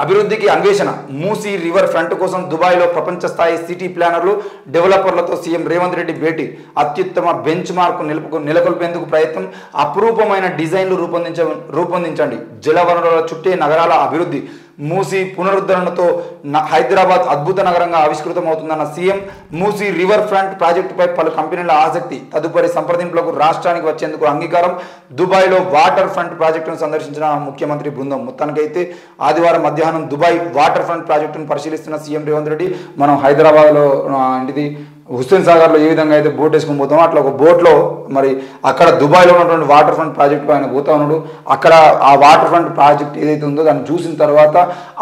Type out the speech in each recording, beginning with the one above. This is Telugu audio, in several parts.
అభివృద్ధికి అన్వేషణ మూసీ రివర్ ఫ్రంట్ కోసం దుబాయ్లో ప్రపంచ స్థాయి సిటీ ప్లానర్లు డెవలపర్లతో సీఎం రేవంత్ రెడ్డి భేటీ అత్యుత్తమ బెంచ్ మార్క్ నెలకొల్పేందుకు ప్రయత్నం అపురూపమైన డిజైన్లు రూపొందించండి జలవనరుల చుట్టే నగరాల అభివృద్ధి మూసీ పునరుద్ధరణతో హైదరాబాద్ అద్భుత నగరంగా ఆవిష్కృతమవుతుందన్న సీఎం మూసీ రివర్ ఫ్రంట్ ప్రాజెక్టుపై పలు కంపెనీల ఆసక్తి తదుపరి సంప్రదింపులకు రాష్ట్రానికి వచ్చేందుకు అంగీకారం దుబాయ్లో వాటర్ ఫ్రంట్ ప్రాజెక్టును సందర్శించిన ముఖ్యమంత్రి బృందం మొత్తానికైతే ఆదివారం మధ్యాహ్నం దుబాయ్ వాటర్ ఫ్రంట్ ప్రాజెక్టును పరిశీలిస్తున్న సీఎం రేవంత్ రెడ్డి మనం హైదరాబాద్లో ఏంటిది హుస్సేన్ సాగర్లో ఏ విధంగా అయితే బోట్ వేసుకొని పోతామో అట్లా ఒక బోట్లో మరి అక్కడ దుబాయ్లో ఉన్నటువంటి వాటర్ ఫ్రంట్ ప్రాజెక్టు ఆయన పోతా ఉన్నాడు అక్కడ ఆ వాటర్ ఫ్రంట్ ప్రాజెక్ట్ ఏదైతే ఉందో దాన్ని చూసిన తర్వాత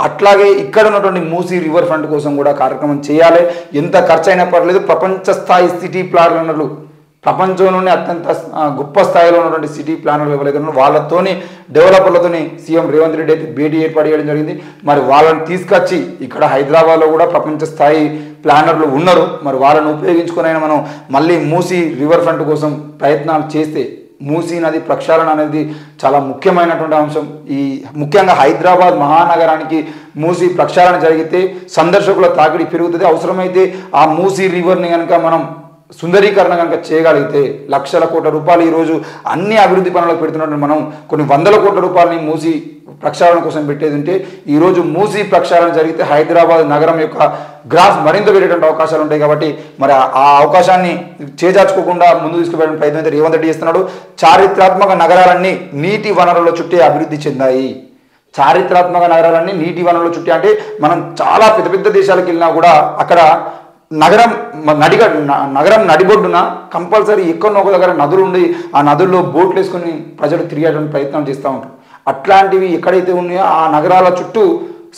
అట్లాగే ఇక్కడ ఉన్నటువంటి మూసీ రివర్ ఫ్రంట్ కోసం కూడా కార్యక్రమం చేయాలి ఎంత ఖర్చు అయినా పర్లేదు ప్రపంచ స్థాయి సిటీ ప్లానర్లు ప్రపంచంలోనే అత్యంత గొప్ప స్థాయిలో ఉన్నటువంటి సిటీ ప్లానర్లు ఎవరైతే ఉన్నారో వాళ్ళతోని డెవలపర్లతోని సీఎం రేవంత్ రెడ్డి అయితే భేటీ ఏర్పాటు చేయడం జరిగింది మరి వాళ్ళని తీసుకొచ్చి ఇక్కడ హైదరాబాద్లో కూడా ప్రపంచ స్థాయి ప్లానర్లు ఉన్నారు మరి వాళ్ళని ఉపయోగించుకుని మనం మళ్ళీ మూసీ రివర్ ఫ్రంట్ కోసం ప్రయత్నాలు చేస్తే మూసీ నది ప్రక్షాళన అనేది చాలా ముఖ్యమైనటువంటి అంశం ఈ ముఖ్యంగా హైదరాబాద్ మహానగరానికి మూసీ ప్రక్షాళన జరిగితే సందర్శకుల తాకిడి పెరుగుతుంది అవసరమైతే ఆ మూసీ రివర్ని కనుక మనం సుందరీకరణ కనుక చేయగలిగితే లక్షల కోట్ల రూపాయలు ఈరోజు అన్ని అభివృద్ధి పనులకు పెడుతున్నట్టు మనం కొన్ని వందల కోట్ల రూపాయలని మూసీ ప్రక్షాళన కోసం పెట్టేది ఉంటే ఈరోజు మూసీ ప్రక్షాళన జరిగితే హైదరాబాద్ నగరం యొక్క గ్రాఫ్ మరింత పెరిగేటువంటి అవకాశాలు ఉంటాయి కాబట్టి మరి ఆ అవకాశాన్ని చేజార్చుకోకుండా ముందు తీసుకువెళ్ళడం ప్రయత్నం అయితే రేవంత్ రెడ్డి చేస్తున్నాడు చారిత్రాత్మక నగరాలన్నీ నీటి వనరుల చుట్టే అభివృద్ధి చెందాయి చారిత్రాత్మక నగరాలన్నీ నీటి వనరుల చుట్టే అంటే మనం చాలా పెద్ద పెద్ద దేశాలకు వెళ్ళినా కూడా అక్కడ నగరం నడిబొడ్డున కంపల్సరీ ఎక్కడో ఒక దగ్గర నదులు ఉండి ఆ నదుల్లో బోట్లు వేసుకొని ప్రజలు తిరిగేటువంటి ప్రయత్నం చేస్తూ ఉంటారు అట్లాంటివి ఎక్కడైతే ఉన్నాయో ఆ నగరాల చుట్టూ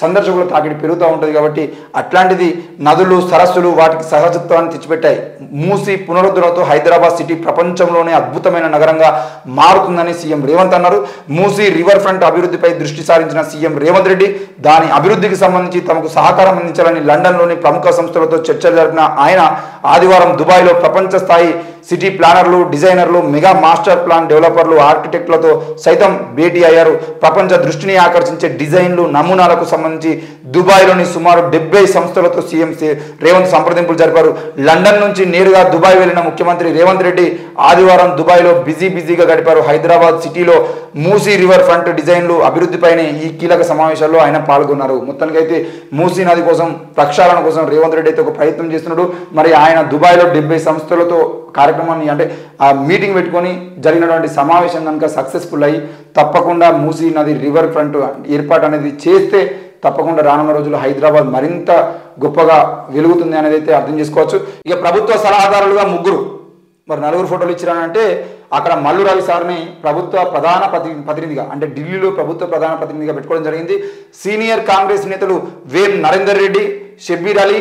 సందర్శకుల తాకిడి పెరుగుతూ ఉంటుంది కాబట్టి అట్లాంటిది నదులు సరస్సులు వాటికి సహజత్వాన్ని తెచ్చిపెట్టాయి మూసీ పునరుద్ధరణతో హైదరాబాద్ సిటీ ప్రపంచంలోనే అద్భుతమైన నగరంగా మారుతుందని సీఎం రేవంత్ అన్నారు మూసీ రివర్ ఫ్రంట్ అభివృద్ధిపై దృష్టి సారించిన సీఎం రేవంత్ రెడ్డి దాని అభివృద్ధికి సంబంధించి తమకు సహకారం అందించాలని లండన్లోని ప్రముఖ సంస్థలతో చర్చలు జరిపిన ఆయన ఆదివారం దుబాయ్లో ప్రపంచ స్థాయి సిటీ ప్లానర్లు డిజైనర్లు మెగా మాస్టర్ ప్లాన్ డెవలపర్లు ఆర్కిటెక్టులతో సైతం భేటీ అయ్యారు ప్రపంచ దృష్టిని ఆకర్షించే డిజైన్లు నమూనాలకు సంబంధించి దుబాయ్లోని సుమారు 70 సంస్థలతో సీఎం రేవంత్ సంప్రదింపులు జరిపారు లండన్ నుంచి నేరుగా దుబాయ్ వెళ్లిన ముఖ్యమంత్రి రేవంత్ రెడ్డి ఆదివారం దుబాయ్లో బిజీగా గడిపారు హైదరాబాద్ సిటీలో మూసీ రివర్ ఫ్రంట్ డిజైన్లు అభివృద్ధిపైనే ఈ కీలక సమావేశాల్లో ఆయన పాల్గొన్నారు మొత్తానికైతే మూసీ నది కోసం ప్రక్షాళన కోసం రేవంత్ రెడ్డి అయితే ఒక ప్రయత్నం చేస్తున్నాడు మరి ఆయన దుబాయ్లో 70 సంస్థలతో కార్యక్రమాన్ని అంటే ఆ మీటింగ్ పెట్టుకొని జరిగినటువంటి సమావేశం కనుక సక్సెస్ఫుల్ అయ్యి తప్పకుండా మూసీ నది రివర్ ఫ్రంట్ ఏర్పాటు అనేది చేస్తే తప్పకుండా రానున్న రోజుల్లో హైదరాబాద్ మరింత గొప్పగా వెలుగుతుంది అనేది అయితే అర్థం చేసుకోవచ్చు ఇక ప్రభుత్వ సలహాదారులుగా ముగ్గురు మరి 4 ఫోటోలు ఇచ్చారంటే అక్కడ మల్లు రవి సార్ని ప్రభుత్వ ప్రధాన ప్రతినిధిగా అంటే ఢిల్లీలో ప్రభుత్వ ప్రధాన ప్రతినిధిగా పెట్టుకోవడం జరిగింది సీనియర్ కాంగ్రెస్ నేతలు వేం నరేందర్ రెడ్డి షబ్బీర్ అలీ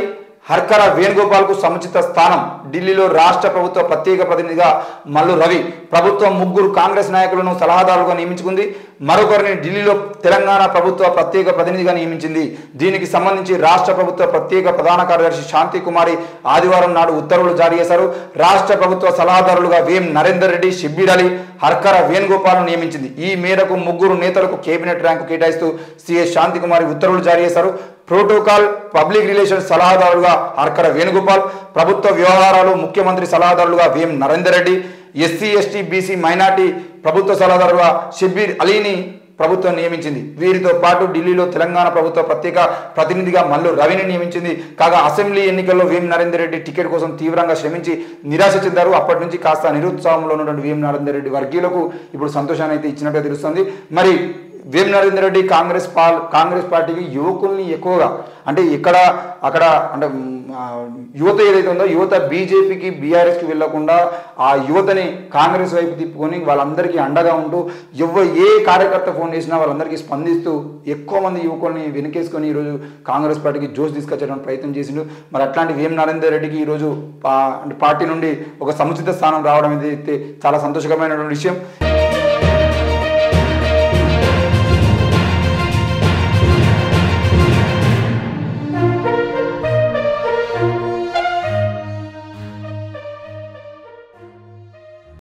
హర్కర వేణుగోపాల్కు సముచిత స్థానం ఢిల్లీలో రాష్ట్ర ప్రభుత్వ ప్రత్యేక ప్రతినిధిగా మల్లు రవి ప్రభుత్వం 3 కాంగ్రెస్ నాయకులను సలహాదారులుగా నియమించుకుంది మరొకరిని ఢిల్లీలో తెలంగాణ ప్రభుత్వ ప్రత్యేక ప్రతినిధిగా నియమించింది దీనికి సంబంధించి రాష్ట్ర ప్రభుత్వ ప్రత్యేక ప్రధాన కార్యదర్శి శాంతి కుమారి ఆదివారం నాడు ఉత్తర్వులు జారీ చేశారు రాష్ట్ర ప్రభుత్వ సలహాదారులుగా వేం నరేందర్ రెడ్డి షబ్బీర్ అలీ హర్కర వేణుగోపాల్ను నియమించింది ఈ మేరకు 3 నేతలకు కేబినెట్ ర్యాంకు కేటాయిస్తూ సిఎస్ శాంతి కుమారి ఉత్తర్వులు జారీ చేశారు ప్రోటోకాల్ పబ్లిక్ రిలేషన్స్ సలహాదారులుగా హర్కర వేణుగోపాల్ ప్రభుత్వ వ్యవహారాలు ముఖ్యమంత్రి సలహాదారులుగా Vem Narender Reddy SC ST BC minority ప్రభుత్వ సలహాదారుగా షబ్బీర్ అలీని ప్రభుత్వం నియమించింది వీరితో పాటు ఢిల్లీలో తెలంగాణ ప్రభుత్వ ప్రత్యేక ప్రతినిధిగా మల్లు రవిని నియమించింది కాగా అసెంబ్లీ ఎన్నికల్లో వేం నరేందర్ రెడ్డి టికెట్ కోసం తీవ్రంగా శ్రమించి నిరాశ చెందారు అప్పటి నుంచి కాస్త నిరుత్సాహంలో ఉన్నటువంటి వేం నరేందర్ రెడ్డి వర్గీయులకు ఇప్పుడు సంతోషాన్ని అయితే ఇచ్చినట్టుగా తెలుస్తుంది మరి వేం నరేందర్ రెడ్డి కాంగ్రెస్ పార్టీకి యువకుల్ని ఎక్కువగా అంటే అక్కడ అంటే యువత ఏదైతే ఉందో యువత బీజేపీకి బీఆర్ఎస్కి వెళ్లకుండా ఆ యువతని కాంగ్రెస్ వైపు తిప్పుకొని వాళ్ళందరికీ అండగా ఉంటూ ఏ కార్యకర్త ఫోన్ చేసినా వాళ్ళందరికీ స్పందిస్తూ ఎక్కువ మంది యువకుల్ని వెనకేసుకొని ఈరోజు కాంగ్రెస్ పార్టీకి జోష్ తీసుకొచ్చేటువంటి ప్రయత్నం చేసిండు మరి అట్లాంటి వేం నరేందర్ రెడ్డికి ఈరోజు అంటే పార్టీ నుండి ఒక సముచిత స్థానం రావడం అయితే చాలా సంతోషకరమైనటువంటి విషయం